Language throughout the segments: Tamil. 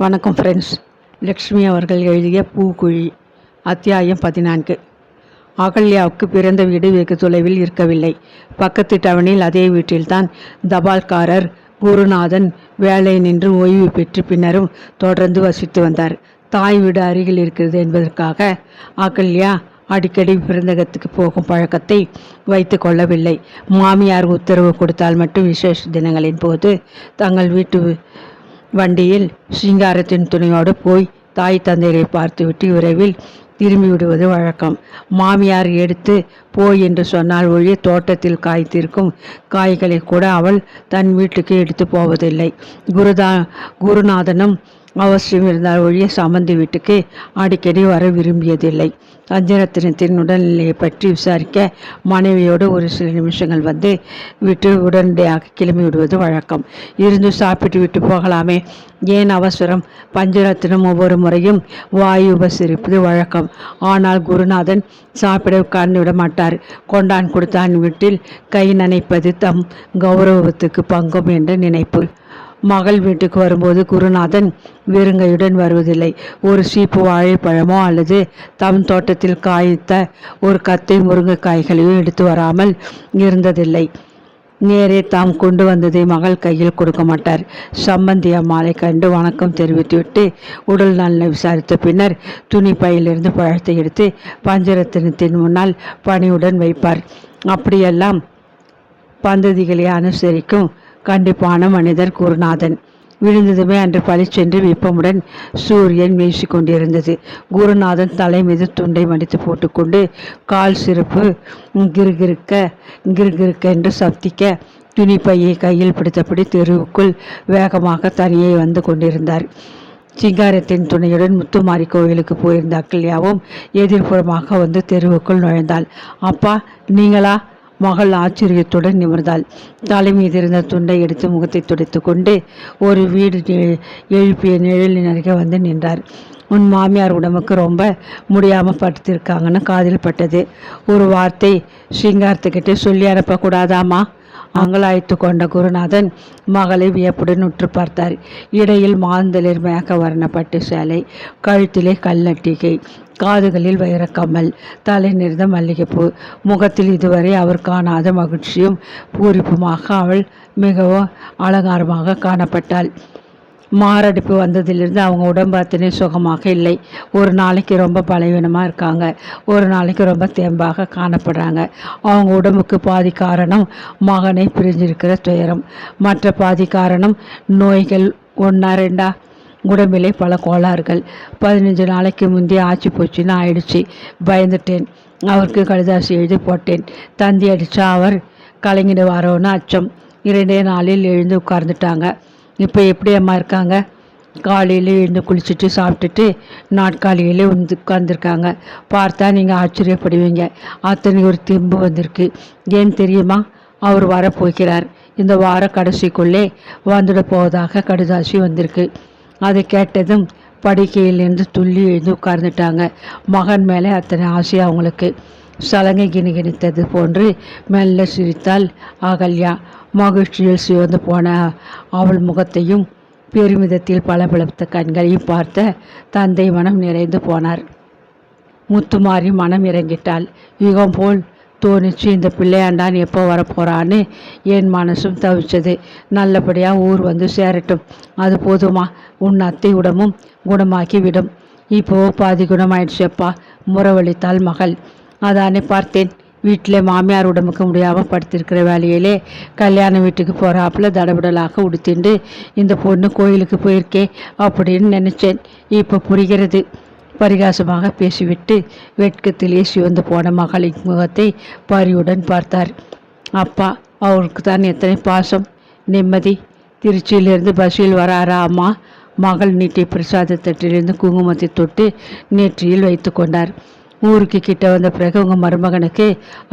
வணக்கம் ஃப்ரெண்ட்ஸ். லக்ஷ்மி அவர்கள் எழுதிய பூக்குழி அத்தியாயம் 14. அகல்யாவுக்கு பிறந்த வீடு வெகு தொலைவில் இருக்கவில்லை. பக்கத்து டவுனில் அதே வீட்டில்தான் தபால்காரர் குருநாதன் வேலை நின்று ஓய்வு பெற்று பின்னரும் தொடர்ந்து வசித்து வந்தார். தாய் வீடு அருகில் இருக்கிறது என்பதற்காக அகல்யா அடிக்கடி பிறந்தகத்துக்கு போகும் பழக்கத்தை வைத்து கொள்ளவில்லை. மாமியார் உத்தரவு கொடுத்தால் மட்டும் விசேஷ தினங்களின் போது தங்கள் வீட்டு வண்டியில் சிங்காரத்தின் துணையோடு போய் தாய் தந்தையரை பார்த்துவிட்டு விரைவில் திரும்பி விடுவது வழக்கம். மாமியார் எடுத்து போய் என்று சொன்னால் ஒழிய தோட்டத்தில் காய்த்திருக்கும் காய்களை கூட அவள் தன் வீட்டுக்கு எடுத்து போவதில்லை. குருநாதனும் அவசியம் இருந்தால் ஒழிய சம்பந்தி வீட்டுக்கு அடிக்கடி வர விரும்பியதில்லை. அஞ்சனத்தினத்தின் உடல்நிலையை பற்றி விசாரிக்க மனைவியோடு ஒரு சில நிமிஷங்கள் வந்து விட்டு உடனடியாக கிளம்பி விடுவது வழக்கம். இருந்து சாப்பிட்டு விட்டு போகலாமே, ஏன் அவசரம்? பஞ்சரத்தினம் ஒவ்வொரு முறையும் வாயு உபசரிப்பது வழக்கம். ஆனால் குருநாதன் சாப்பிட உட்கார்ந்து விட மாட்டார். கொண்டான் கொடுத்தான் வீட்டில் கை நனைப்பது தம் கௌரவத்துக்கு பங்கும் என்ற நினைப்பு. மகள் வீட்டுக்கு வரும்போது குருநாதன் வெறுங்கையுடன் வருவதில்லை. ஒரு சீப்பு வாழைப்பழமோ அல்லது தம் தோட்டத்தில் காய்த்த ஒரு கத்தை முருங்கைக்காய்களையோ எடுத்து வராமல் இருந்ததில்லை. நேரே தாம் கொண்டு வந்ததை மகள் கையில் கொடுக்க மாட்டார். சம்பந்தி அம்மாளை கண்டு வணக்கம் தெரிவித்துவிட்டு உடல் நலனை விசாரித்த பின்னர் துணி பையிலிருந்து பழத்தை எடுத்து பஞ்சரத்தினத்தின் முன்னால் பணியுடன் வைப்பார். அப்படியெல்லாம் பந்ததிகளை அனுசரிக்கும் கண்டிப்பான மனிதர் குருநாதன். விழுந்ததுமே அன்று பளிச்சென்று வெப்பமுடன் சூரியன் வீசி கொண்டிருந்தது. குருநாதன் தலை மீது துண்டை மடித்து போட்டுக்கொண்டு கால் சிறப்பு கிருகிருக்க என்று சப்திக்க துணிப்பையை கையில் பிடித்தபடி தெருவுக்குள் வேகமாக தனியே வந்து கொண்டிருந்தார். சிங்காரத்தின் துணையுடன் முத்துமாரி கோவிலுக்கு போயிருந்த அகல்யாவும் எதிர்ப்புறமாக வந்து தெருவுக்குள் நுழைந்தாள். அப்பா, நீங்களா? மகள் ஆச்சரியத்துடன் நிமிர்ந்தாள். தலை மீது இருந்த துண்டை எடுத்து முகத்தை துடைத்து கொண்டு ஒரு வீடு எழுப்பிய நிழலின் அருகே வந்து நின்றார். உன் மாமியார் உடம்புக்கு ரொம்ப முடியாமல் படுத்திருக்காங்கன்னு காதில் பட்டது. ஒரு வார்த்தை சிங்காரத்துக்கிட்டே சொல்லி அனுப்பக்கூடாதாமா? அங்கலாய்த்து கொண்ட குருநாதன் மகளை வியப்புடன் உற்று பார்த்தார். இடையில் மாந்தளிர் மேக வர்ண பட்டு சேலை, கழுத்திலே கல்லட்டிகை, காதுகளில் வைரக்கம்மல், தலை நிறந்த மல்லிகைப்பூ. முகத்தில் இதுவரை அவர் காணாத மகிழ்ச்சியும் பூரிப்புமாக அவள் மிகவும் அலங்காரமாக காணப்பட்டாள். மாரடைப்பு வந்ததிலிருந்து அவங்க உடம்பு அத்தனை சுகமாக இல்லை. ஒரு நாளைக்கு ரொம்ப பலவீனமாக இருக்காங்க, ஒரு நாளைக்கு ரொம்ப தேம்பாக காணப்படுறாங்க. அவங்க உடம்புக்கு பாதி காரணம் மகனை பிரிஞ்சிருக்கிற துயரம், மற்ற பாதி காரணம் நோய்கள். 1-2 உடம்பிலே பல கோளாறுகள். 15 நாளைக்கு முந்தைய ஆச்சு போச்சுன்னு ஆயிடுச்சு. பயந்துட்டேன். அவருக்கு கடிதாசி எழுதி போட்டேன். தந்தி அடித்தா அவர் கலங்கிடுவாரோன்னு அச்சம். 2 நாளில் எழுந்து உட்கார்ந்துட்டாங்க. இப்போ எப்படி அம்மா இருக்காங்க? காலையில் எழுந்து குளிச்சுட்டு சாப்பிட்டுட்டு நாட்காலியில் வந்து உட்கார்ந்துருக்காங்க. பார்த்தா நீங்கள் ஆச்சரியப்படுவீங்க. அத்தனை ஒரு தெம்பு வந்திருக்கு. ஏன் தெரியுமா? அவர் வரப்போகிறார். இந்த வார கடைசிக்குள்ளே வந்துட போவதாக கடிதாசி வந்திருக்கு. அதை கேட்டதும் படுக்கையிலிருந்து துள்ளி எழுந்து உட்கார்ந்துட்டாங்க. மகன் மேலே அத்தனை ஆசை அவங்களுக்கு. சலங்கை கிணித்தது போன்று மெல்ல சிரித்தாள் அகல்யா. மகிழ்ச்சியில் சிவந்து போன அவள் முகத்தையும் பெருமிதத்தில் பளபளத்த கண்களையும் பார்த்த தந்தை மனம் நிறைந்து போனார். முத்துமாரி மனம் இறங்கிட்டாள். யுகம் போல் தோணிச்சு. இந்த பிள்ளையாண்டான் எப்போ வரப்போறான்னு என் மனசும் தவிச்சது. நல்லபடியாக ஊர் வந்து சேரட்டும், அது போதுமா? உன் அத்தை உடம்பும் குணமாக்கி விடும். இப்போ பாதி குணமாயிடுச்சப்பா, முறவழித்தாள் மகள். அதானே பார்த்தேன். வீட்டில் மாமியார் உடம்புக்கு முடியாமல் படுத்திருக்கிற வேலையிலே கல்யாண வீட்டுக்கு போகிறாப்புல தடபடலாக உடுத்திண்டு இந்த பொண்ணு கோயிலுக்கு போயிருக்கே அப்படின்னு நினச்சேன். இப்போ புரிகிறது. பரிகாசமாக பேசிவிட்டு வெட்கத்திலே சிவந்து போன மகளின் முகத்தை பரிவுடன் பார்த்தார். அப்பா, அவருக்கு தான் எத்தனை பாசம், நிம்மதி. திருச்சியிலிருந்து பஸ்ஸில் வராரா அம்மா? மகள் நீட்டிய பிரசாத தட்டிலிருந்து குங்குமத்தை தொட்டு நெற்றியில் வைத்து கொண்டார். ஊருக்கு கிட்ட வந்த பிறகு உங்கள் மருமகனுக்கு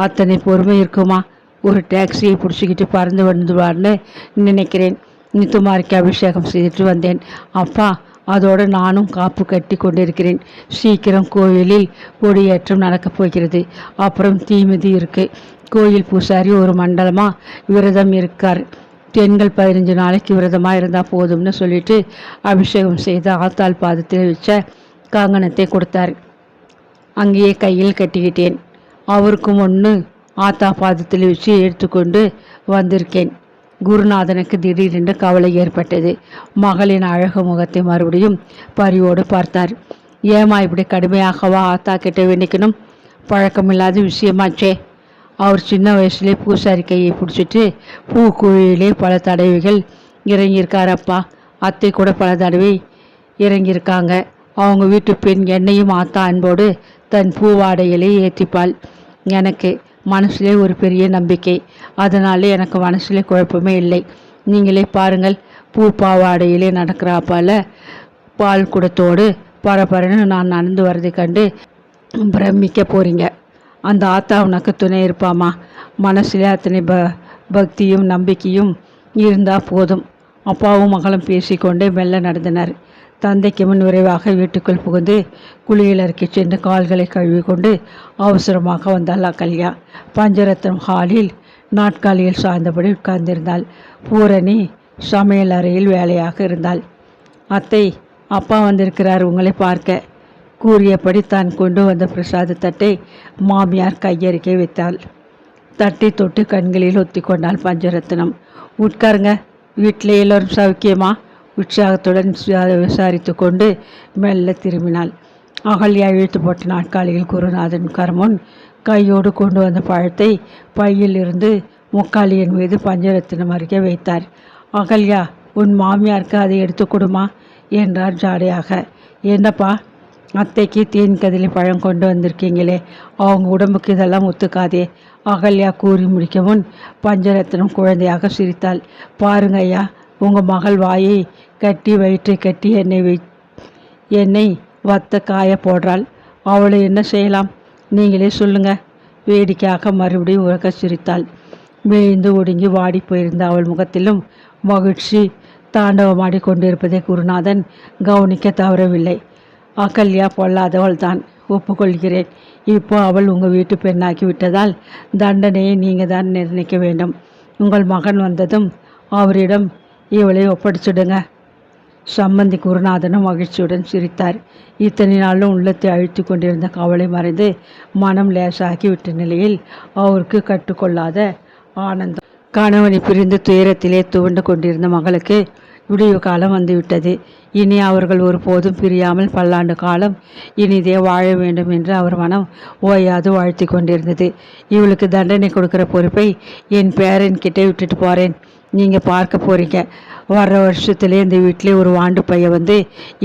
அத்தனை பொறுமை இருக்குமா? ஒரு டாக்ஸியை பிடிச்சிக்கிட்டு பறந்து வந்துடுவார்னு நினைக்கிறேன். நித்துமாரிக்கு அபிஷேகம் செய்துட்டு வந்தேன் அப்பா. அதோடு நானும் காப்பு கட்டி கொண்டிருக்கிறேன். சீக்கிரம் கோயிலில் கொடியேற்றம் நடக்கப் போகிறது. அப்புறம் தீமிதி இருக்குது. கோயில் பூசாரி ஒரு மண்டலமாக விரதம் இருக்கார். பெண்கள் 15 நாளைக்கு விரதமாக இருந்தால் போதும்னு சொல்லிட்டு அபிஷேகம் செய்து ஆத்தாள் பாதத்தில் வச்ச காங்கணத்தை கொடுத்தார். அங்கேயே கையில் கட்டிக்கிட்டேன். அவருக்கும் ஒன்று ஆத்தா பாதத்தில் வச்சு எடுத்துக்கொண்டு வந்திருக்கேன். குருநாதனுக்கு திடீரென்று கவலை ஏற்பட்டது. மகளின் அழகு முகத்தை மறுபடியும் பரிவோடு பார்த்தார். ஏமா இப்படி கடுமையாகவா ஆத்தா கிட்ட வேண்டிக்கணும்? பழக்கமில்லாத விஷயமாச்சே. அவர் சின்ன வயசுலேயே பூசாரி கையை பிடிச்சிட்டு பூக்குழியிலே பல தடவைகள் இறங்கியிருக்காரப்பா. அத்தை கூட பல தடவை இறங்கியிருக்காங்க. அவங்க வீட்டு பெண் என்னையும் ஆத்தா அன்போடு தன் பூவாடையிலே ஏற்றிப்பாள். எனக்கு மனசுலே ஒரு பெரிய நம்பிக்கை. அதனாலே எனக்கு மனசுலே குழப்பமே இல்லை. நீங்களே பாருங்கள், பூ பாவாடையிலே நடக்கிறாப்பால பால் குடத்தோடு பரபரன்னு நான் நடந்து வர்றதை கண்டு பிரமிக்க போறீங்க. அந்த ஆத்தா உனக்கு துணை இருப்பாமா. மனசுல அத்தனை பக்தியும் நம்பிக்கையும் இருந்தால் போதும். அப்பாவும் மகளும் பேசிக்கொண்டே மெல்ல நடந்தனர். தந்தைக்கு முன் விரைவாக வீட்டுக்குள் புகுந்து குளியல் அறைக்கு சென்று கால்களை கழுவி கொண்டு அவசரமாக வந்தாள் அகல்யா. பஞ்சரத்னம் ஹாலில் நாட்காலியில் சாய்ந்தபடி உட்கார்ந்திருந்தாள். பூரணி சமையல் அறையில் வேலையாக இருந்தாள். அத்தை, அப்பா வந்திருக்கிறார் உங்களை பார்க்க கூறியபடி தான் கொண்டு வந்த பிரசாத தட்டை மாமியார் கையறிக்கை வைத்தாள். தட்டை தொட்டு கண்களில் ஒத்தி கொண்டாள் பஞ்சரத்னம். உட்காருங்க, வீட்டில் எல்லோரும் சௌக்கியமா? உற்சாகத்துடன் விசாரித்து கொண்டு மெல்ல திரும்பினாள். அகல்யா இழுத்து போட்ட நாட்காலியில் குருநாதன் கரமுன் கையோடு கொண்டு வந்த பழத்தை பையில் இருந்து முக்காலியின் மீது பஞ்சரத்தினம் அருகே வைத்தார். அகல்யா, உன் மாமியாருக்கு அதை எடுத்து கொடுமா என்றார் ஜாடையாக. என்னப்பா, அத்தைக்கு தேன் கதிலி பழம் கொண்டு வந்திருக்கீங்களே, அவங்க உடம்புக்கு இதெல்லாம் ஒத்துக்காதே. அகல்யா கூறி முடிக்க முன் பஞ்சரத்னம் குழந்தையாக சிரித்தாள். பாருங்க ஐயா, உங்கள் மகள் வாயை கட்டி வயிற்றை கட்டி என்னை வத்த காய போடுறாள். அவளை என்ன செய்யலாம், நீங்களே சொல்லுங்க. வேடிக்கையாக மறுபடியும் உறக்க சிரித்தாள். மேய்ந்து ஒடுங்கி வாடி போயிருந்த அவள் முகத்திலும் மகிழ்ச்சி தாண்டவமாடி கொண்டிருப்பதை குருநாதன் கவனிக்க தவறவில்லை. அகல்யா பொல்லாதவள் தான், ஒப்புக்கொள்கிறேன். இப்போ அவள் உங்கள் வீட்டு பெண்ணாக்கி விட்டதால் தண்டனையை நீங்கள் தான் நிர்ணயிக்க வேண்டும். உங்கள் மகன் வந்ததும் அவரிடம் இவளை ஒப்படைச்சிடுங்க. சம்பந்தி குருநாதனும் மகிழ்ச்சியுடன் சிரித்தார். இத்தனை நாளும் உள்ளத்தை அழுத்தி கொண்டிருந்த கவலை மறைந்து மனம் லேசாகி விட்ட நிலையில் அவருக்கு கட்டுக்கொள்ளாத ஆனந்தம். கணவனை பிரிந்து துயரத்திலே துவண்டு கொண்டிருந்த மகளுக்கு விடிவு காலம் வந்துவிட்டது. இனி அவர்கள் ஒருபோதும் பிரியாமல் பல்லாண்டு காலம் இனிதே வாழ வேண்டும் என்று அவர் மனம் ஓயாது வாழ்த்தி கொண்டிருந்தது. இவளுக்கு தண்டனை கொடுக்குற பொறுப்பை என் பேரன் கிட்டே விட்டுட்டு போகிறேன். நீங்கள் பார்க்க போகிறீங்க. வர்ற வருஷத்துலேயே இந்த வீட்டிலே ஒரு வாண்டு பையன் வந்து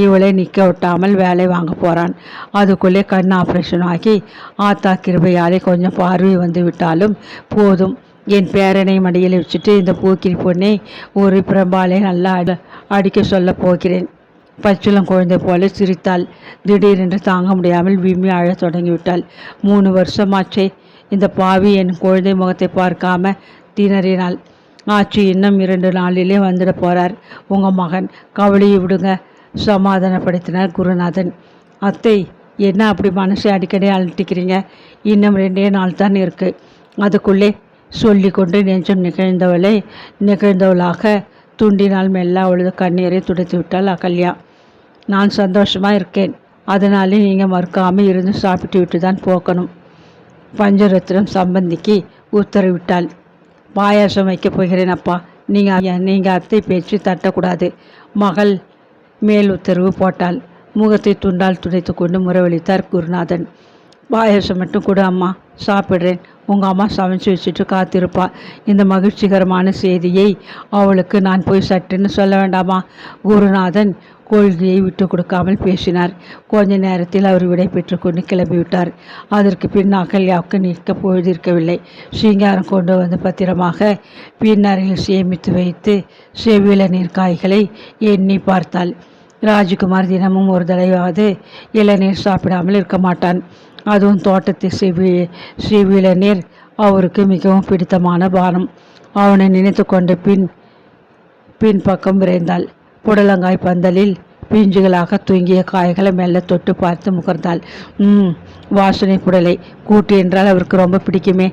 இவளை நிற்க விட்டாமல் வேலை வாங்க போகிறான். அதுக்குள்ளே கண் ஆப்ரேஷன் ஆகி ஆத்தா கிருபையாலே கொஞ்சம் பார்வை வந்து விட்டாலும் போதும். என் பேரனை மடியில் வச்சுட்டு இந்த பூக்கிரி பொண்ணை ஒரு பிரம்பாலே நல்லா அடிக்க சொல்ல போகிறேன். பச்சிளம் குழந்தை போல சிரித்தாள். திடீரென்று தாங்க முடியாமல் விம்மி அழத் தொடங்கிவிட்டாள். 3 வருஷமாச்சே இந்த பாவி என் குழந்தை முகத்தை பார்க்காம திணறினாள். ஆச்சு, இன்னும் 2 நாளிலே வந்துட போகிறார் உங்கள் மகன், கவலையை விடுங்க, சமாதானப்படுத்தினார் குருநாதன். அத்தை, என்ன அப்படி மனசை அடிக்கடி அழட்டிக்கிறீங்க? இன்னும் 2 நாள் தான் இருக்குது. அதுக்குள்ளே சொல்லி கொண்டு நெஞ்சம் நிகழ்ந்தவளாக துண்டினால் மெல்ல அவளது கண்ணீரை துடைத்து விட்டாள் அகல்யா. நான் சந்தோஷமாக இருக்கேன், அதனாலே நீங்கள் மறுக்காமல் இருந்து சாப்பிட்டு விட்டு தான் போக்கணும். பஞ்சரத்னம் சம்பந்திக்கு உத்தரவிட்டாள். பாயாசம் வைக்கப் போகிறேன் அப்பா, நீங்கள் அத்தை பேச்சு தட்டக்கூடாது. மகள் மேல் உத்தரவு போட்டாள். முகத்தை துண்டால் துடைத்து கொண்டு முறவளித்தார் குருநாதன். பாயாசம் மட்டும் கூட அம்மா, சாப்பிட்றேன். உங்கள் அம்மா சமைச்சு வச்சுட்டு காத்திருப்பா. இந்த மகிழ்ச்சிகரமான செய்தியை அவளுக்கு நான் போய் சட்டுன்னு சொல்ல வேண்டாமா? குருநாதன் கொள்கையை விட்டு கொடுக்காமல் பேசினார். கொஞ்ச நேரத்தில் அவர் விடை பெற்று கொண்டு கிளம்பிவிட்டார். அதற்கு பின் அகல்யாவுக்கு நிற்க பொழுதிருக்கவில்லை. சிங்காரம் கொண்டு வந்து பத்திரமாக பின்னறையில் சேமித்து வைத்து செவ்வில நீர்க்காய்களை எண்ணி பார்த்தாள். ராஜ்குமார் தினமும் ஒரு தடவையாவது இளநீர் சாப்பிடாமல் இருக்க மாட்டான். அதுவும் தோட்டத்து செவ்விளநீர் அவருக்கு மிகவும் பிடித்தமான பானம். அவனை நினைத்து கொண்டு பின்பக்கம் விரைந்தாள். புடலங்காய் பந்தலில் பிஞ்சுகளாக தூங்கிய காய்களை மெல்ல தொட்டு பார்த்து முகர்ந்தாள். வாசனை புடலை கூட்டு என்றால் அவருக்கு ரொம்ப பிடிக்குமே.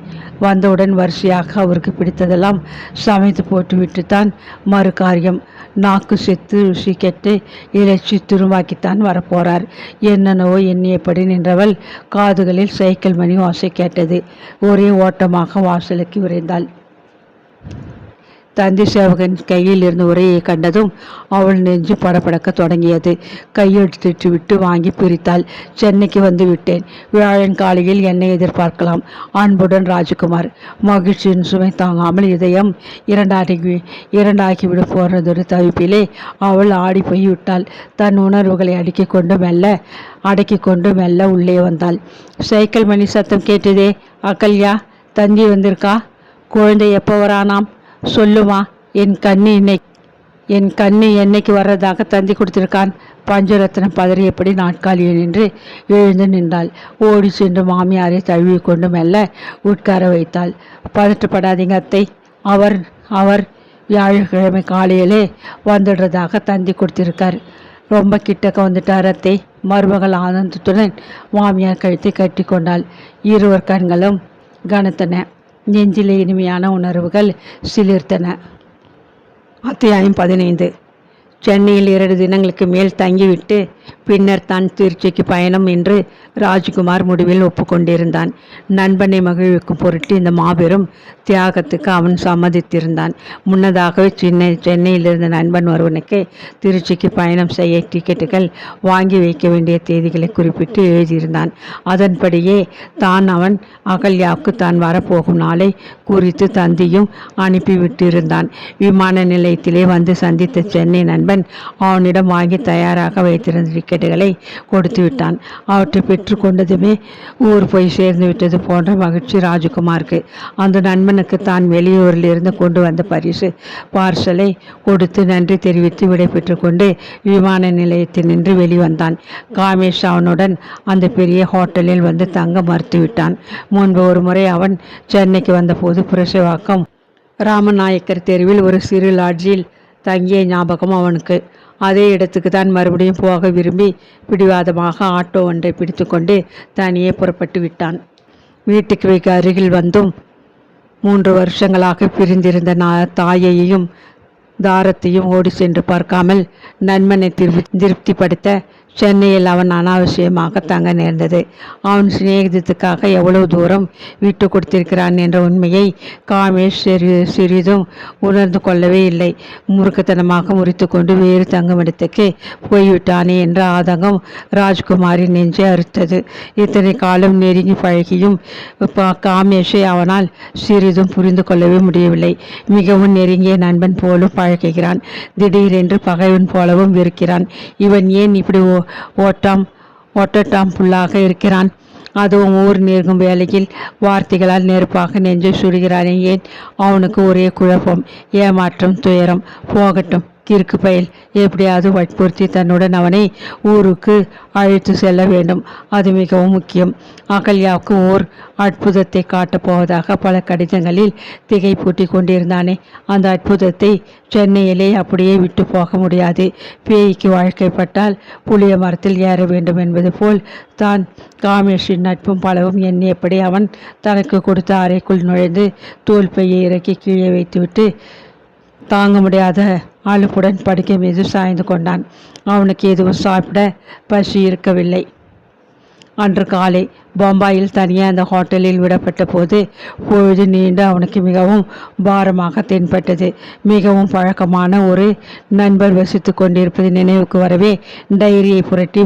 வந்தவுடன் வரிசையாக அவருக்கு பிடித்ததெல்லாம் சமைத்து போட்டுவிட்டுத்தான் மறு காரியம். நாக்கு செத்து ருசி கெட்டு இறைச்சி துருமாக்கித்தான் வரப்போறார். என்னென்னவோ எண்ணியபடி நின்றவள் காதுகளில் சைக்கிள் மணி ஓசை கேட்டது. ஒரே ஓட்டமாக வாசலுக்கு விரைந்தாள். தந்தி சேவகன் கையில் இருந்த உரையை கண்டதும் அவள் நெஞ்சு படபடக்க தொடங்கியது. கையெழுத்திட்டு விட்டு வாங்கி பிரித்தாள். சென்னைக்கு வந்து விட்டேன். வியாழன் காலையில் என்னை எதிர்பார்க்கலாம். அன்புடன் ராஜகுமார். மகிழ்ச்சியின் சுமை தாங்காமல் இதயம் இரண்டாகிவிட போனதொரு தவிப்பிலே அவள் ஆடி போய் விட்டாள். தன் உணர்வுகளை அடக்கி கொண்டு மெல்ல உள்ளே வந்தாள். சைக்கிள் மணி சத்தம் கேட்டதே. அகல்யா, தந்தி வந்திருக்கா? குழந்தை எப்போ வரானாம்? சொல்லுமா. என் கண்ணு என்னைக்கு வர்றதாக தந்தி கொடுத்திருக்கான். பஞ்சரத்னம் பதறியபடி நாட்காலியில் நின்று எழுந்து நின்றாள். ஓடி சென்று மாமியாரை தழுவி கொண்டு மெல்ல உட்கார வைத்தாள். பதற்றப்படாதீங்க அத்தை. அவர் வியாழக்கிழமை காலையிலே வந்துடுறதாக தந்தி கொடுத்திருக்கார். ரொம்ப கிட்டக்க வந்துட்டார் அத்தை. மருமகள் ஆனந்தத்துடன் மாமியார் கழுத்தை கட்டி கொண்டாள். இருவர் கண்களும் கனத்தன. நெஞ்சிலே இனிமையான உணர்வுகள் சிலிர்த்தன. அத்தியாயம் 15. சென்னையில் 2 தினங்களுக்கு மேல் தங்கிவிட்டு பின்னர் தான் திருச்சிக்கு பயணம் என்று ராஜ்குமார் முடிவில் ஒப்புக்கொண்டிருந்தான். நண்பனை மகிழ்விக்கும் பொருட்டு இந்த மாபெரும் தியாகத்துக்கு அவன் சம்மதித்திருந்தான். முன்னதாகவே சென்னையில் இருந்த நண்பன் ஒருவனுக்கு திருச்சிக்கு பயணம் செய்ய டிக்கெட்டுகள் வாங்கி வைக்க வேண்டிய தேதிகளை குறிப்பிட்டு எழுதியிருந்தான். அதன்படியே அவன் அகல்யாவுக்கு தான் வரப்போகும் நாளை குறித்து தந்தியும் அனுப்பிவிட்டிருந்தான். விமான நிலையத்திலே வந்து சந்தித்த சென்னை நண்பன் அவனிடம் வாங்கி தயாராக வைத்திருந்த டிக்கெட்டுகளை கொடுத்து விட்டான். அவற்றை பெற்று கொண்டதுமே ஊர் போய் சேர்ந்து விட்டது போன்ற மகிழ்ச்சி ராஜகுமாருக்கு. அந்த நண்பனுக்கு தான் வெளியூரில் இருந்து கொண்டு வந்த பார்சலை கொடுத்து நன்றி தெரிவித்து விடை பெற்று கொண்டு விமான நிலையத்தில் நின்று வெளிவந்தான். காமேஷ் அவனுடன் அந்த பெரிய ஹோட்டலில் வந்து தங்க மறுத்துவிட்டான். முன்பு ஒரு முறை அவன் சென்னைக்கு வந்தபோது புரசைவாக்கம் ராமநாயக்கர் தெருவில் ஒரு சிறு லாட்ஜில் தங்கிய ஞாபகம் அவனுக்கு. அதே இடத்துக்கு தான் மறுபடியும் போக விரும்பி பிடிவாதமாக ஆட்டோ ஒன்றை பிடித்து கொண்டு தனியே புறப்பட்டு விட்டான். வீட்டுக்கு வைக்க அருகில் வந்தும் 3 வருஷங்களாக பிரிந்திருந்த தாயையும் தாரத்தையும் ஓடி சென்று பார்க்காமல் நண்பனை திருப்திப்படுத்த சென்னையில் அவன் அனாவசியமாக தங்க நேர்ந்தது. அவன் சிநேகிதத்துக்காக எவ்வளவு தூரம் விட்டு கொடுத்திருக்கிறான் என்ற உண்மையை காமேஷ் சிறிதும் உணர்ந்து கொள்ளவே இல்லை. முறுக்குத்தனமாக முறித்து கொண்டு வேறு தங்குமிடத்துக்கு போய்விட்டானே என்ற ஆதங்கம் ராஜ்குமாரின் நெஞ்சை அறுத்தது. இத்தனை காலம் நெருங்கி பழகியும் காமேஷை அவனால் சிறிதும் புரிந்து கொள்ளவே முடியவில்லை. மிகவும் நெருங்கிய நண்பன் போலும் பழகுகிறான். திடீரென்று பகைவன் போலவும் இருக்கிறான். இவன் ஏன் இப்படி ஓட்டட்டாம் புல்லாக இருக்கிறான்? அதுவும் ஊர் நெருங்கும் வேளையில் வார்த்தைகளால் நெருப்பாக நெஞ்சை சுடுகிறானே ஏன்? அவனுக்கு ஒரே குழப்பம், ஏமாற்றம், துயரம். போகட்டும், கிறுக்கு பயல். எப்படியாவது வற்புறுத்தி தன்னுடன் அவனை ஊருக்கு அழைத்து செல்ல வேண்டும். அது மிகவும் முக்கியம். அகல்யாவுக்கு ஓர் அற்புதத்தை காட்டப் போவதாக பல கடிதங்களில் திகைப்பூட்டி கொண்டிருந்தானே. அந்த அற்புதத்தை சென்னையிலே அப்படியே விட்டு போக முடியாது. பேய்க்கு வாழ்க்கைப்பட்டால் புளிய மரத்தில் ஏற வேண்டும் என்பது போல் தான் காமேஷின் நட்பும் பலவும் எண்ணியபடி அவன் தனக்கு கொடுத்த அறைக்குள் நுழைந்து தோல் பையை இறக்கி கீழே வைத்துவிட்டு தாங்க முடியாத அலுப்புடன் படுக்கை மீது சாய்ந்து கொண்டான். அவனுக்கு எதுவும் சாப்பிட பசி இருக்கவில்லை. அன்று காலை பம்பாயில் தனியாக அந்த ஹோட்டலில் விடப்பட்ட போது பொழுது நீண்டு அவனுக்கு மிகவும் பாரமாக தென்பட்டது. மிகவும் பழக்கமான ஒரு நண்பர் வசித்து கொண்டிருப்பது நினைவுக்கு வரவே டைரியை புரட்டி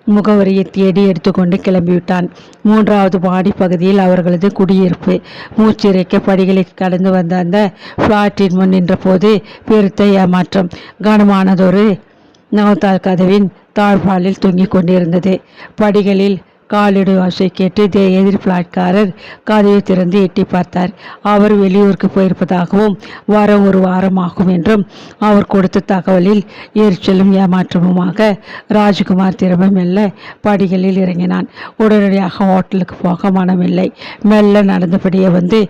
முகவரியை தேடி எடுத்துக்கொண்டு கிளம்பிவிட்டான். 3வது மாடி பகுதியில் அவர்களது குடியிருப்பு. மூச்சிறைக்க படிகளை கடந்து வந்த அந்த ஃப்ளாட்டின் முன் நின்ற போது பெருத்த ஏமாற்றம். கனமானதொரு நவத்தால் கதவின் தாழ்பாலில் தொங்கிக் கொண்டிருந்தது. படிகளில் காலிடு ஓசை கேட்டு எதிர் பிளாட்காரர் கதவை திறந்து எட்டி பார்த்தார். அவர் வெளியூருக்கு போயிருப்பதாகவும் வர 1 வாரம் ஆகும் என்றும் அவர் கொடுத்த தகவலில் எரிச்சலும் ஏமாற்றமுமாக ராஜ்குமார் திரும்ப மெல்ல படிகளில் இறங்கினான். உடனடியாக ஹோட்டலுக்கு போக மனமில்லை. மெல்ல நடந்தபடியே வந்து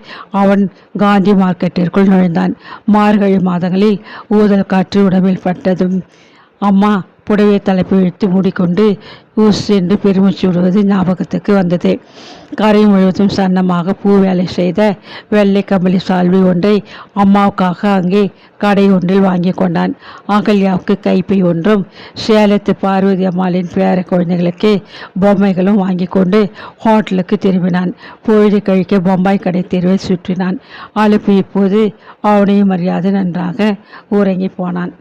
அவன் காந்தி மார்க்கெட்டிற்குள் நுழைந்தான். மார்கழி மாதங்களில் ஊதல் காற்று உடம்பில் பட்டதும், அம்மா புடவை தலைப்பை இழுத்து மூடிக்கொண்டு ஊஸ் என்று பெருமூச்சு விடுவது ஞாபகத்துக்கு வந்தது. கரை முழுவதும் சன்னமாக பூ வேலை செய்த வெள்ளை கம்பளி சால்வை ஒன்றை அம்மாவுக்காக அங்கே கடை ஒன்றில் வாங்கி கொண்டான். அகல்யாவுக்கு கைப்பை ஒன்றும் சேலத்து பார்வதி அம்மாளின் பேர குழந்தைகளுக்கு பொம்மைகளும் வாங்கி கொண்டு ஹோட்டலுக்கு திரும்பினான். பொழுது கழிக்க பொம்பாய் கடை தெருவை சுற்றினான். அலுப்பு இப்போது அவனையும் மரியாதை நன்றாக உறங்கி போனான்.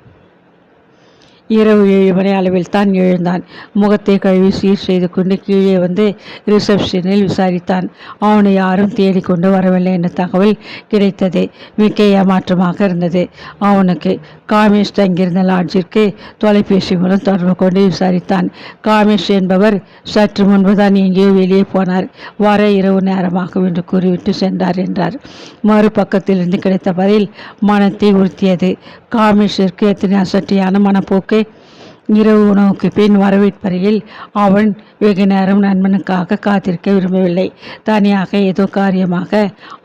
இரவு 7 மணி அளவில் தான் எழுந்தான். முகத்தை கழுவி சீர் செய்து கொண்டு கீழே வந்து ரிசப்ஷனில் விசாரித்தான். அவனை யாரும் தேடிக்கொண்டு வரவில்லை என்ற தகவல் கிடைத்தது. மிக்க ஏமாற்றமாக இருந்தது அவனுக்கு. காமேஷ் தங்கியிருந்த லாட்ஜிற்கு தொலைபேசி மூலம் தொடர்பு கொண்டு விசாரித்தான். காமேஷ் என்பவர் சற்று முன்புதான் எங்கேயோ வெளியே போனார், வர இரவு நேரமாகும் என்று கூறிவிட்டு சென்றார் என்றார். மறுபக்கத்திலிருந்து கிடைத்த பதில் மனத்தை உறுத்தியது. காமேஷிற்கு எத்தனை அசட்டியான மனப்போக்கு! இரவு உணவுக்கு பின் வரவேற்பறையில் அவன் வெகு நேரம் நண்பனுக்காக காத்திருக்க விரும்பவில்லை. தனியாக ஏதோ காரியமாக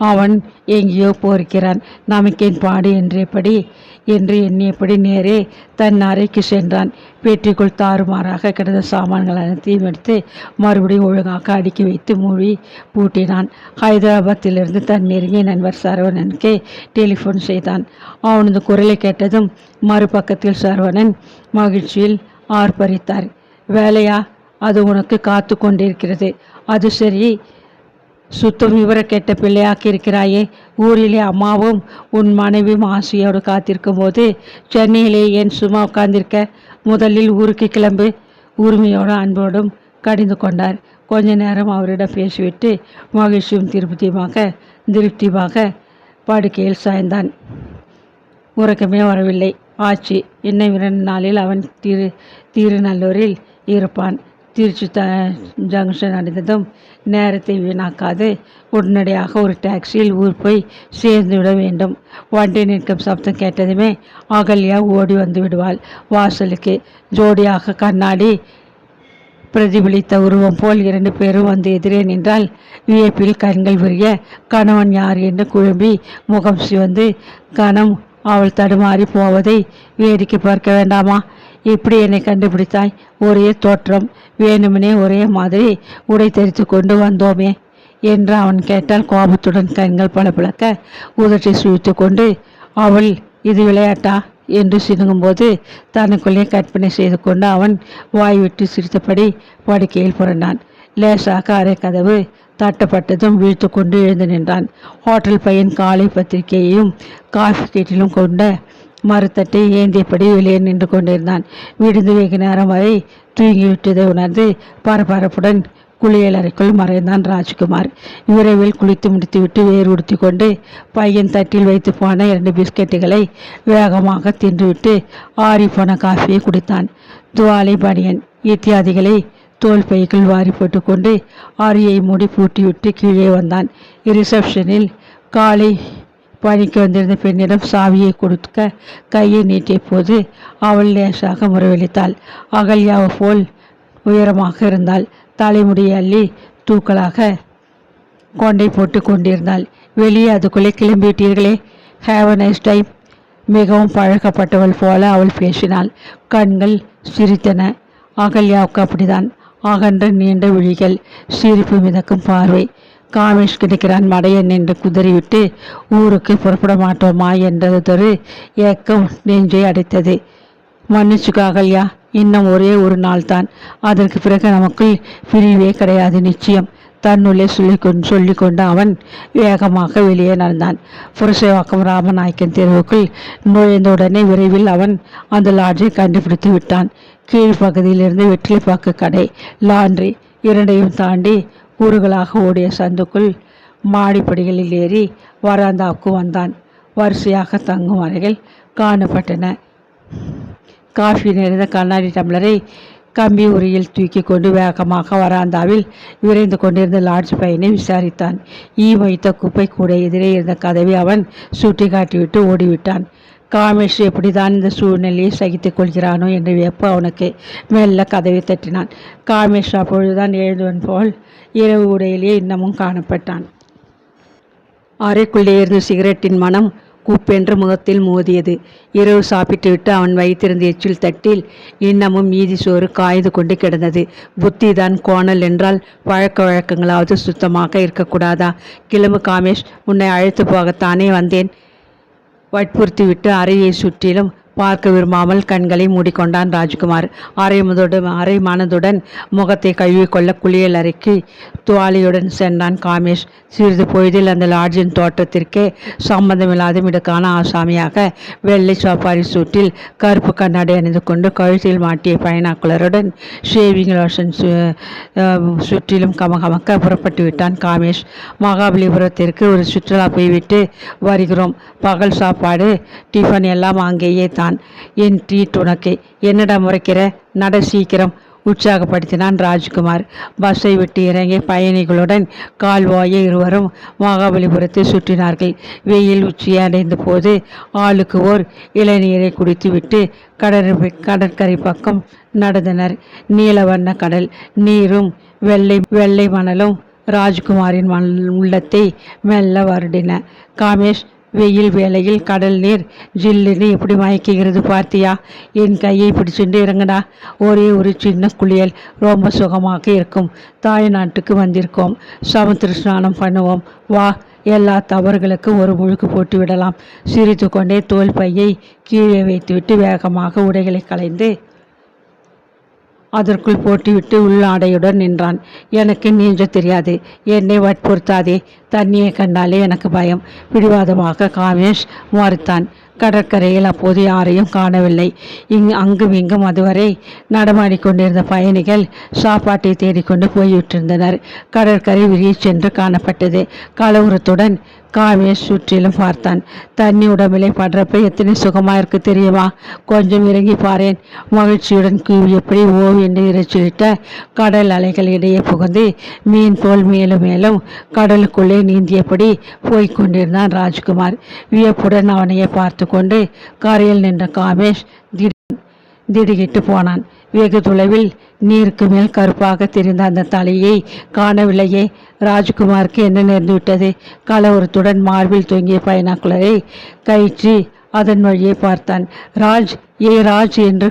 அவன் எங்கேயோ போயிருக்கிறான். நமக்கேன் பாடு என்று எண்ணியபடி நேரே தன் அறைக்கு சென்றான். பெட்டிக்குள் தாறுமாறாக கிடந்த சாமான்கள் அனைத்தையும் எடுத்து மறுபடியும் ஒழுங்காக அடுக்கி வைத்து மூடி பூட்டினான். ஹைதராபாத்திலிருந்து தன் நெருங்கிய நண்பர் சரவணனுக்கு டெலிஃபோன் செய்தான். அவனது குரலை கேட்டதும் மறுபக்கத்தில் சரவணன் மகிழ்ச்சியில் ஆர்ப்பரித்தார். வேலையா? அது உனக்கு காத்து கொண்டிருக்கிறது. அது சரி, சுத்தம் விவர கேட்ட பிள்ளையாக்கி இருக்கிறாயே. ஊரிலே அம்மாவும் உன் மனைவியும் ஆசையோடு காத்திருக்கும் போது சென்னையிலே ஏன் சும்மா உட்கார்ந்திருக்க? முதலில் ஊருக்கு கிளம்பு. உரிமையோடும் அன்போடும் கடிந்து கொண்டார். கொஞ்ச நேரம் அவரிடம் பேசிவிட்டு மகிழ்ச்சியும் திருப்தியுமாக படுக்கையில் சாய்ந்தான். உறக்கமே வரவில்லை. ஆச்சு, இன்னும் 2 நாளில் அவன் திருநல்லூரில் இருப்பான். திருச்சி ஜங்ஷன் அடைந்ததும் நேரத்தை வீணாக்காது உடனடியாக ஒரு டாக்ஸியில் ஊர் போய் சேர்ந்து விட வேண்டும். வண்டி நிற்கும் சப்தம் கேட்டதுமே அகல்யா ஓடி வந்து விடுவாள் வாசலுக்கு. ஜோடியாக கண்ணாடி பிரதிபலித்த உருவம் போல் 2 பேரும் வந்து எதிரே நின்றால் வியப்பில் கண்கள் விரிய கணவன் யார் என்று குழம்பி முகம் சிவந்து கணம் அவள் தடுமாறி போவதை வேடிக்கை பார்க்க வேண்டாமா? இப்படி என்னை கண்டுபிடித்தாய்? ஒரே தோற்றம், வேணுமனே ஒரே மாதிரி உடை தெரித்து கொண்டு வந்தோமே என்று அவன் கேட்டால் கோபத்துடன் கண்கள் பளபளக்க உதட்டை சுழித்து கொண்டு அவள் இது விளையாட்டா என்று சினுங்கும்போது தனக்குள்ளே கற்பனை செய்து கொண்டு அவன் வாய்விட்டு சிரித்தபடி படுக்கையில் புரண்டான். லேசாக அரை கதவு தட்டப்பட்டதும் வீழ்த்து கொண்டு எழுந்து நின்றான். ஹோட்டல் பையன் காலை பத்திரிகையையும் காஃபி கேட்டிலும் கொண்ட மரத்தட்டை ஏந்தியபடி வெளியே நின்று கொண்டிருந்தான். விடுந்து வெகு நேரம் வரை தூங்கிவிட்டதை உணர்ந்து பரபரப்புடன் குளியலறைக்குள் மறைந்தான் ராஜ்குமார். விரைவில் குளித்து முடித்துவிட்டு வேறு உடுத்தி கொண்டு பையன் தட்டில் வைத்து போன 2 பிஸ்கெட்டுகளை வேகமாக தின்றுவிட்டு ஆறிப்போன காஃபியை குடித்தான். துவாலை, பனியன் இத்தியாதிகளை தோல் பைக்குள் வாரி போட்டுக்கொண்டு ஆரியை மூடி பூட்டிவிட்டு கீழே வந்தான். ரிசப்ஷனில் காலை பணிக்கு வந்திருந்த பெண்ணிடம் சாவியை கொடுக்க கையை நீட்டிய போது அவள் லேசாக முறைவளித்தாள். அகல்யாவை போல் உயரமாக இருந்தாள். தலைமுடியை அள்ளி தூக்கலாக கொண்டை போட்டு கொண்டிருந்தாள். வெளியே அதுக்குள்ளே கிளம்பிவிட்டீர்களே, ஹேவ் அ நைஸ் டைம். மிகவும் பழக்கப்பட்டவள் போல அவள் பேசினாள். கண்கள் சிரித்தன. அகல்யாவுக்கு அப்படிதான். அகன்ற நீண்ட விழிகள், சிரிப்பு மிதக்கும் பார்வை. காமேஷ் கிடைக்கிறான் மடையன் என்று குதறிவிட்டு ஊருக்கு புறப்பட மாட்டோமா என்றதொரு ஏக்கம் நெஞ்சை அடைத்தது. மன்னிச்சுக்க அகல்யா, இன்னும் ஒரே ஒரு நாள் தான். அதற்கு பிறகு நமக்குள் பிரிவே கிடையாது நிச்சயம். தன்னுள்ளே சொல்லிக்கொண்டு அவன் வேகமாக வெளியே நடந்தான். புரசைவாக்கம் ராமநாயக்கன் தெருவுக்குள் நுழைந்தவுடனே விரைவில் அவன் அந்த லாட்ஜை கண்டுபிடித்து விட்டான். கீழ்ப்பகுதியிலிருந்து வெற்றிலைப்பாக்கு கடை, லாண்ட்ரி இரண்டையும் தாண்டி ஊறுகளாக ஓடிய சந்துக்குள் மாடிப்படிகளில் ஏறி வராந்தாவுக்கு வந்தான். வரிசையாக தங்கும் அறைகள் காணப்பட்டன. காஃபி நிறைந்த கண்ணாடி டம்ளரை கம்பி உரியில் தூக்கி கொண்டு வேகமாக வராந்தாவில் விரைந்து கொண்டிருந்த லாட்ஜ் பையனை விசாரித்தான். வைத்த குப்பை கூட எதிரே இருந்த கதவை அவன் சுட்டி காட்டிவிட்டு ஓடிவிட்டான். காமேஷ் எப்படிதான் இந்த சூழ்நிலையை சகித்துக் கொள்கிறானோ என்று வியப்பு அவனுக்கு. மெல்ல கதவை தட்டினான். காமேஷ் அப்பொழுதுதான் எழுந்தவன் போல் இரவு உடையிலேயே இன்னமும் காணப்பட்டான். அறைக்குள்ளே இருந்து சிகரெட்டின் மனம் குப்பென்று முகத்தில் மோதியது. இரவு சாப்பிட்டுவிட்டு அவன் வைத்திருந்த எச்சில் தட்டில் இன்னமும் மீதி சோறு காய்ந்து கொண்டு கிடந்தது. புத்திதான் கோணல் என்றால் பழக்க வழக்கங்களாவது சுத்தமாக இருக்கக்கூடாதா? கிளம்பு காமேஷ், உன்னை அழைத்து போகத்தானே வந்தேன். வற்புறுத்திவிட்டு அறையை சுற்றிலும் பார்க்க விரும்பாமல் கண்களை மூடிக்கொண்டான் ராஜ்குமார். அரை மனதுடன் முகத்தை கழுவிக்கொள்ள குளியல் அறைக்கு துவாலியுடன் சென்றான் காமேஷ். சிறிது பொழுதில் அந்த லாட்ஜின் தோட்டத்திற்கே சம்பந்தமில்லாத மிடுக்கான ஆசாமியாக வெள்ளை சப்பாரி சூட்டில் கருப்பு கண்ணாடி அணிந்து கொண்டு கழுத்தில் மாட்டிய பைனாக்குலருடன் ஷேவிங் லோஷன் சுற்றிலும் கமகமக்க புறப்பட்டு விட்டான் காமேஷ். மகாபலிபுரத்திற்கு ஒரு சுற்றுலா போய்விட்டு வருகிறோம். பகல் சாப்பாடு டிஃபன் எல்லாம் அங்கேயே தான். என் ட்ரீட் உனக்கு. என்னடா முறைக்கிற? நட சீக்கிரம், உற்சாகப்படுத்தினான் ராஜ்குமார். பஸ்ஸை விட்டு இறங்கிய பயணிகளுடன் கால்வாயை இருவரும் மகாபலிபுரத்தை சுற்றினார்கள். வெயில் உச்சியை அடைந்த போது ஆளுக்கு ஓர் இளநீரை குடித்துவிட்டு கடற்கரை பக்கம் நடந்தனர். நீலவண்ண கடல் நீரும் வெள்ளை மணலும் ராஜ்குமாரின் உள்ளத்தை மெல்ல வருடின. காமேஷ், வெயில் வேளையில் கடல் நீர் ஜில்லுன்னு எப்படி மயக்குகிறது பார்த்தியா? என் கையை பிடிச்சுட்டு இறங்கடா. ஒரே ஒரு சின்ன குளியல் ரொம்ப சுகமாக இருக்கும். தாய் நாட்டுக்கு வந்திருக்கோம். சமுத்திர ஸ்நானம் பண்ணுவோம் வா. எல்லா தவறுகளுக்கும் ஒரு முழுக்கு போட்டு விடலாம். சிரித்து கொண்டே தோல் பையை கீழே வைத்துவிட்டு வேகமாக உடைகளை களைந்து அதற்குள் போட்டுவிட்டு உள்ளாடையுடன் நின்றான். எனக்கு நீஞ்ச தெரியாது, என்னை வற்புறுத்தாதே. தண்ணியை கண்டாலே எனக்கு பயம். பிடிவாதமாக காமேஷ் மறுத்தான். கடற்கரையில் அப்போது யாரையும் காணவில்லை. அங்கும் இங்கும் அதுவரை நடமாடிக்கொண்டிருந்த பயணிகள் சாப்பாட்டை தேடிக்கொண்டு போய்விட்டிருந்தனர். கடற்கரை விரியை சென்று காணப்பட்டது. கலவரத்துடன் காமேஷ் சுற்றிலும் பார்த்தான். தண்ணி உடம்பிலே படுறப்ப எத்தனை சுகமாக இருக்கு தெரியுமா? கொஞ்சம் இறங்கி பாரேன். மகிழ்ச்சியுடன் கூவியபடி ஓவ் என்று இறைச்சிலிட்ட கடல் அலைகள் இடையே புகுந்து மீன் போல் மேலும் மேலும் கடலுக்குள்ளே நீந்தியபடி போய்கொண்டிருந்தான் ராஜ்குமார். வியப்புடன் அவனையே பார்த்து கொண்டு கரையில் நின்ற காமேஷ் திடுகிட்டு போனான். வெகு தொலைவில் நீருக்கு மேல் கருப்பாக தெரிந்த அந்த தலையை காணவில்லையே. ராஜ்குமாருக்கு என்ன நேர்ந்துவிட்டது? கலவரத்துடன் மார்பில் தொங்கிய பைனாக்குலரை கயிற்றி அதன் வழியே பார்த்தான். ராஜ், ராஜ் என்று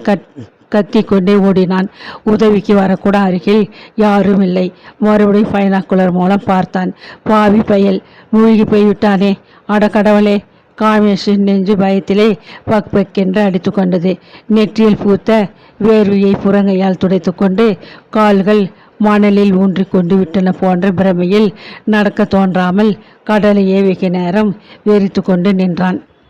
கத்திக்கொண்டே ஓடினான். உதவிக்கு வரக்கூட அருகில் யாரும் இல்லை. மறுபடியும் பைனாக்குலர் மூலம் பார்த்தான். பாவி பயல், மூழ்கி போய்விட்டானே. அடக்கடவுளே! காமேஷின் நெஞ்சு பயத்திலே பக்பக்கென்று அடித்து கொண்டது. நெற்றியில் பூத்த வேர்வையை புறங்கையால் துடைத்து கொண்டு கால்கள் மணலில் ஊன்றி கொண்டு விட்டன போன்ற பிரமையில் நடக்க தோன்றாமல் கடலையே வெகு நேரம் வெறித்து கொண்டு நின்றான்.